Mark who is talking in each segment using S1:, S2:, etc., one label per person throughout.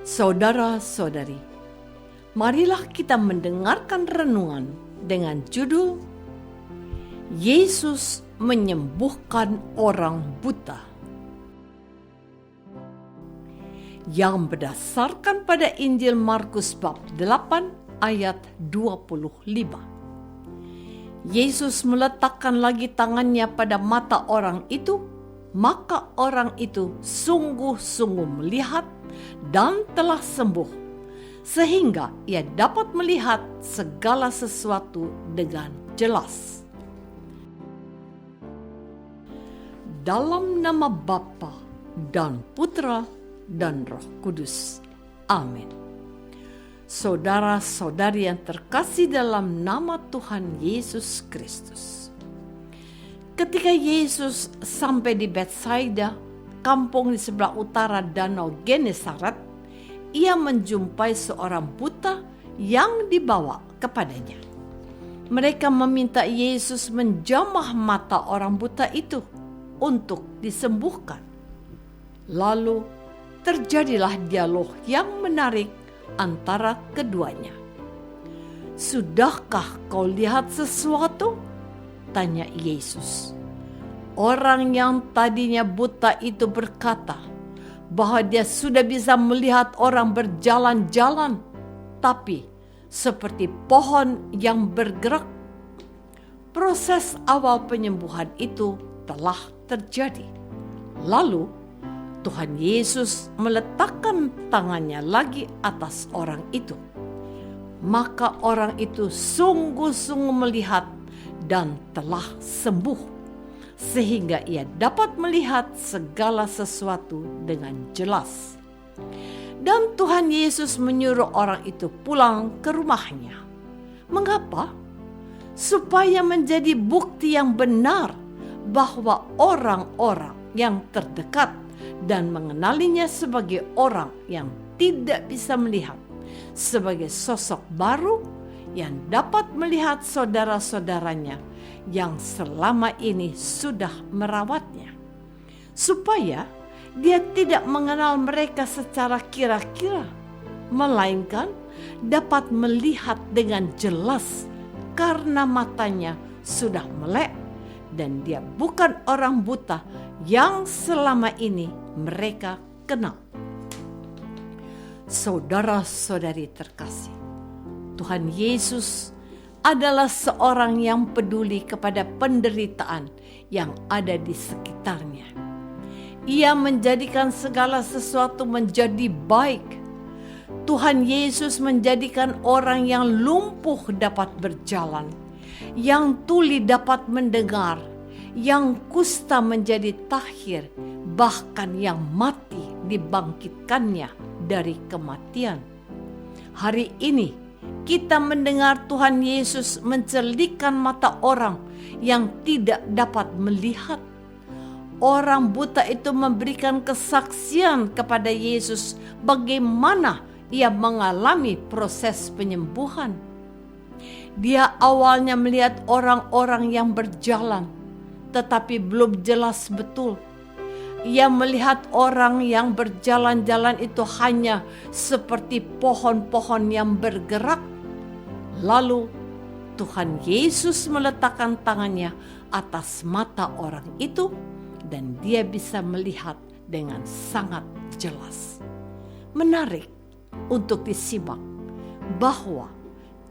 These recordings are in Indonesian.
S1: Saudara-saudari, marilah kita mendengarkan renungan dengan judul Yesus menyembuhkan orang buta, yang berdasarkan pada Injil Markus bab 8 ayat 25. Yesus meletakkan lagi tangannya pada mata orang itu, maka orang itu sungguh-sungguh melihat dan telah sembuh, sehingga ia dapat melihat segala sesuatu dengan jelas. Dalam nama Bapa dan Putra dan Roh Kudus. Amin. Saudara-saudari yang terkasih dalam nama Tuhan Yesus Kristus. Ketika Yesus sampai di Betsaida, kampung di sebelah utara Danau Genesaret, ia menjumpai seorang buta yang dibawa kepadanya. Mereka meminta Yesus menjamah mata orang buta itu untuk disembuhkan. Lalu terjadilah dialog yang menarik antara keduanya. "Sudahkah kau lihat sesuatu?" tanya Yesus. Orang yang tadinya buta itu berkata bahwa dia sudah bisa melihat orang berjalan-jalan, tapi seperti pohon yang bergerak. Proses awal penyembuhan itu telah terjadi. Lalu Tuhan Yesus meletakkan tangannya lagi atas orang itu. Maka orang itu sungguh-sungguh melihat dan telah sembuh, sehingga ia dapat melihat segala sesuatu dengan jelas. Dan Tuhan Yesus menyuruh orang itu pulang ke rumahnya. Mengapa? Supaya menjadi bukti yang benar bahwa orang-orang yang terdekat dan mengenalinya sebagai orang yang tidak bisa melihat, sebagai sosok baru yang dapat melihat saudara-saudaranya yang selama ini sudah merawatnya, supaya dia tidak mengenal mereka secara kira-kira, melainkan dapat melihat dengan jelas karena matanya sudah melek dan dia bukan orang buta yang selama ini mereka kenal. Saudara-saudari terkasih, Tuhan Yesus adalah seorang yang peduli kepada penderitaan yang ada di sekitarnya. Ia menjadikan segala sesuatu menjadi baik. Tuhan Yesus menjadikan orang yang lumpuh dapat berjalan, yang tuli dapat mendengar, yang kusta menjadi tahir, bahkan yang mati dibangkitkannya dari kematian. Hari ini kita mendengar Tuhan Yesus mencelikkan mata orang yang tidak dapat melihat. Orang buta itu memberikan kesaksian kepada Yesus bagaimana ia mengalami proses penyembuhan. Dia awalnya melihat orang-orang yang berjalan, tetapi belum jelas betul. Ia melihat orang yang berjalan-jalan itu hanya seperti pohon-pohon yang bergerak. Lalu Tuhan Yesus meletakkan tangannya atas mata orang itu dan dia bisa melihat dengan sangat jelas. Menarik untuk disimak bahwa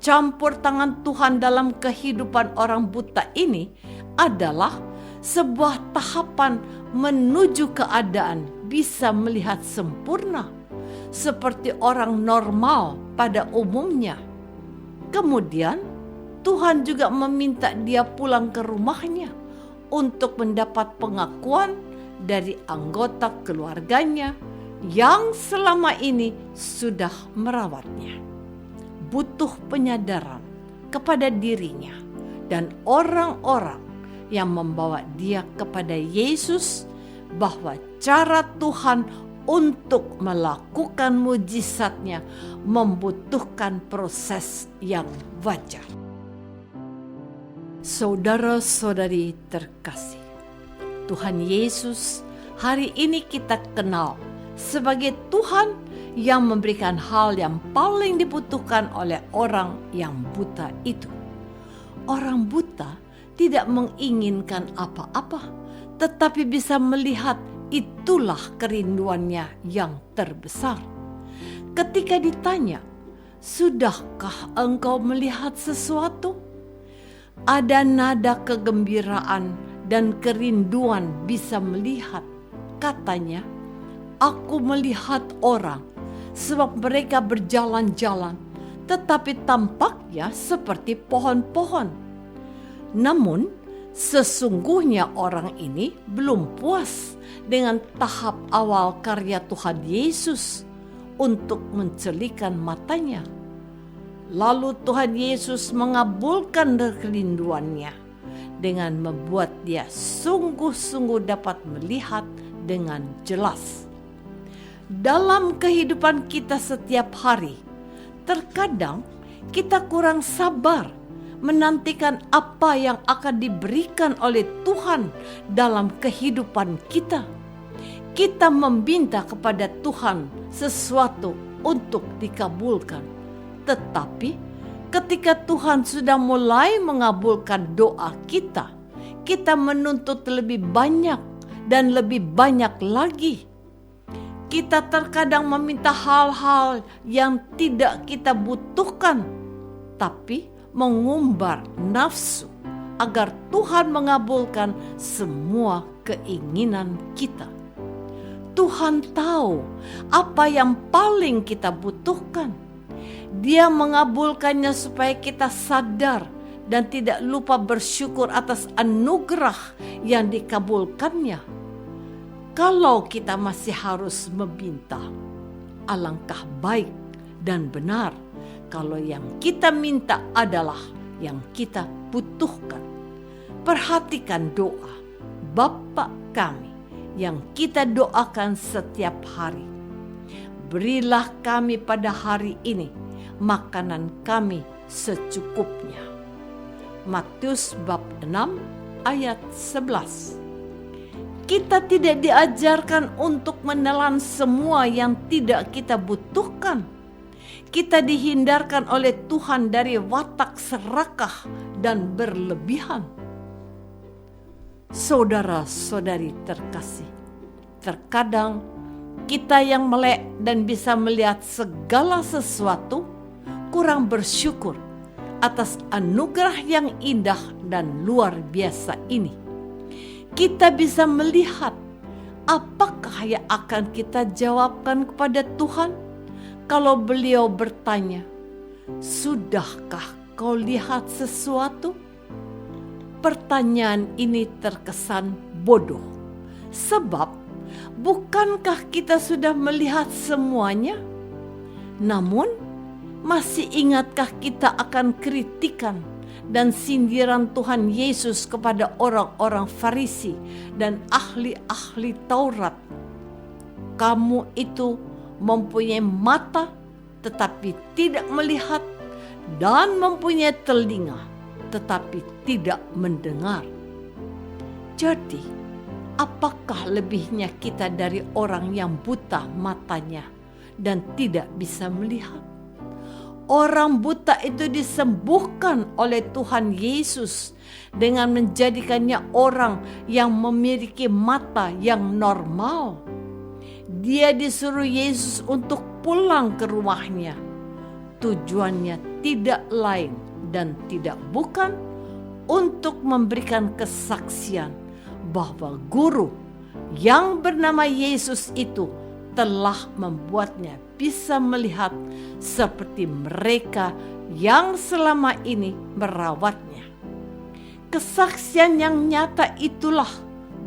S1: campur tangan Tuhan dalam kehidupan orang buta ini adalah sebuah tahapan menuju keadaan bisa melihat sempurna seperti orang normal pada umumnya. Kemudian Tuhan juga meminta dia pulang ke rumahnya untuk mendapat pengakuan dari anggota keluarganya yang selama ini sudah merawatnya. Butuh penyadaran kepada dirinya dan orang-orang yang membawa dia kepada Yesus, bahwa cara Tuhan untuk melakukan mujizatnya membutuhkan proses yang wajar. Saudara-saudari terkasih, Tuhan Yesus hari ini kita kenal sebagai Tuhan yang memberikan hal yang paling dibutuhkan oleh orang yang buta itu. Orang buta tidak menginginkan apa-apa, tetapi bisa melihat itulah kerinduannya yang terbesar. Ketika ditanya, "Sudahkah engkau melihat sesuatu?" Ada nada kegembiraan dan kerinduan bisa melihat. Katanya, "Aku melihat orang, sebab mereka berjalan-jalan, tetapi tampaknya seperti pohon-pohon." Namun, sesungguhnya orang ini belum puas dengan tahap awal karya Tuhan Yesus untuk mencelikan matanya. Lalu Tuhan Yesus mengabulkan kerinduannya dengan membuat dia sungguh-sungguh dapat melihat dengan jelas. Dalam kehidupan kita setiap hari, terkadang kita kurang sabar menantikan apa yang akan diberikan oleh Tuhan dalam kehidupan kita. Kita meminta kepada Tuhan sesuatu untuk dikabulkan. Tetapi ketika Tuhan sudah mulai mengabulkan doa kita, kita menuntut lebih banyak dan lebih banyak lagi. Kita terkadang meminta hal-hal yang tidak kita butuhkan, tapi mengumbar nafsu agar Tuhan mengabulkan semua keinginan kita. Tuhan tahu apa yang paling kita butuhkan. Dia mengabulkannya supaya kita sadar dan tidak lupa bersyukur atas anugerah yang dikabulkannya. Kalau kita masih harus meminta, alangkah baik dan benar kalau yang kita minta adalah yang kita butuhkan. Perhatikan doa Bapa kami yang kita doakan setiap hari. Berilah kami pada hari ini makanan kami secukupnya. Matius bab 6 ayat 11. Kita tidak diajarkan untuk menelan semua yang tidak kita butuhkan. Kita dihindarkan oleh Tuhan dari watak serakah dan berlebihan. Saudara-saudari terkasih, terkadang kita yang melek dan bisa melihat segala sesuatu kurang bersyukur atas anugerah yang indah dan luar biasa ini. Kita bisa melihat apakah yang akan kita jawabkan kepada Tuhan kalau beliau bertanya, "Sudahkah kau lihat sesuatu?" Pertanyaan ini terkesan bodoh, sebab bukankah kita sudah melihat semuanya? Namun, masih ingatkah kita akan kritikan dan sindiran Tuhan Yesus kepada orang-orang Farisi dan ahli-ahli Taurat? "Kamu itu mempunyai mata tetapi tidak melihat, dan mempunyai telinga tetapi tidak mendengar." Jadi, apakah lebihnya kita dari orang yang buta matanya dan tidak bisa melihat? Orang buta itu disembuhkan oleh Tuhan Yesus dengan menjadikannya orang yang memiliki mata yang normal. Dia disuruh Yesus untuk pulang ke rumahnya. Tujuannya tidak lain dan tidak bukan untuk memberikan kesaksian bahwa guru yang bernama Yesus itu telah membuatnya bisa melihat seperti mereka yang selama ini merawatnya. Kesaksian yang nyata itulah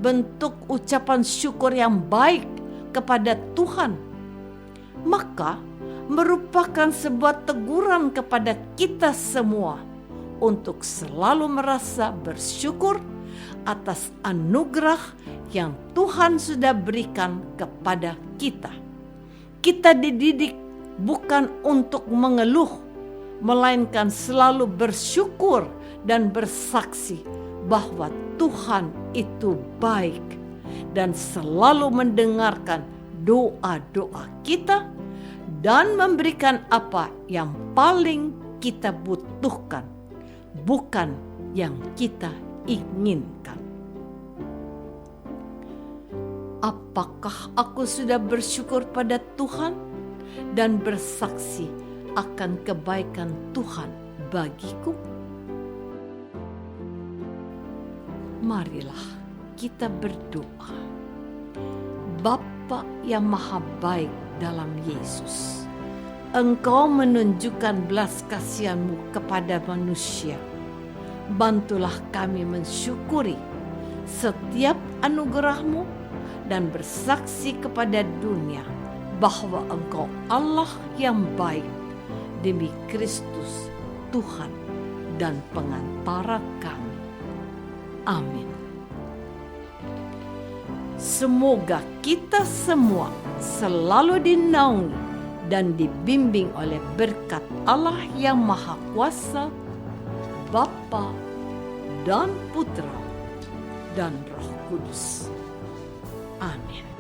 S1: bentuk ucapan syukur yang baik kepada Tuhan. Maka merupakan sebuah teguran kepada kita semua untuk selalu merasa bersyukur atas anugerah yang Tuhan sudah berikan kepada kita. Kita dididik bukan untuk mengeluh, melainkan selalu bersyukur dan bersaksi bahwa Tuhan itu baik dan selalu mendengarkan doa-doa kita dan memberikan apa yang paling kita butuhkan, bukan yang kita inginkan. Apakah aku sudah bersyukur pada Tuhan dan bersaksi akan kebaikan Tuhan bagiku? Marilah kita berdoa. Bapa yang maha baik dalam Yesus, Engkau menunjukkan belas kasihan-Mu kepada manusia. Bantulah kami mensyukuri setiap anugerah-Mu dan bersaksi kepada dunia bahwa Engkau Allah yang baik demi Kristus Tuhan dan pengantara kami. Amin. Semoga kita semua selalu dinaungi dan dibimbing oleh berkat Allah yang Maha Kuasa, Bapa dan Putra dan Roh Kudus. Amin.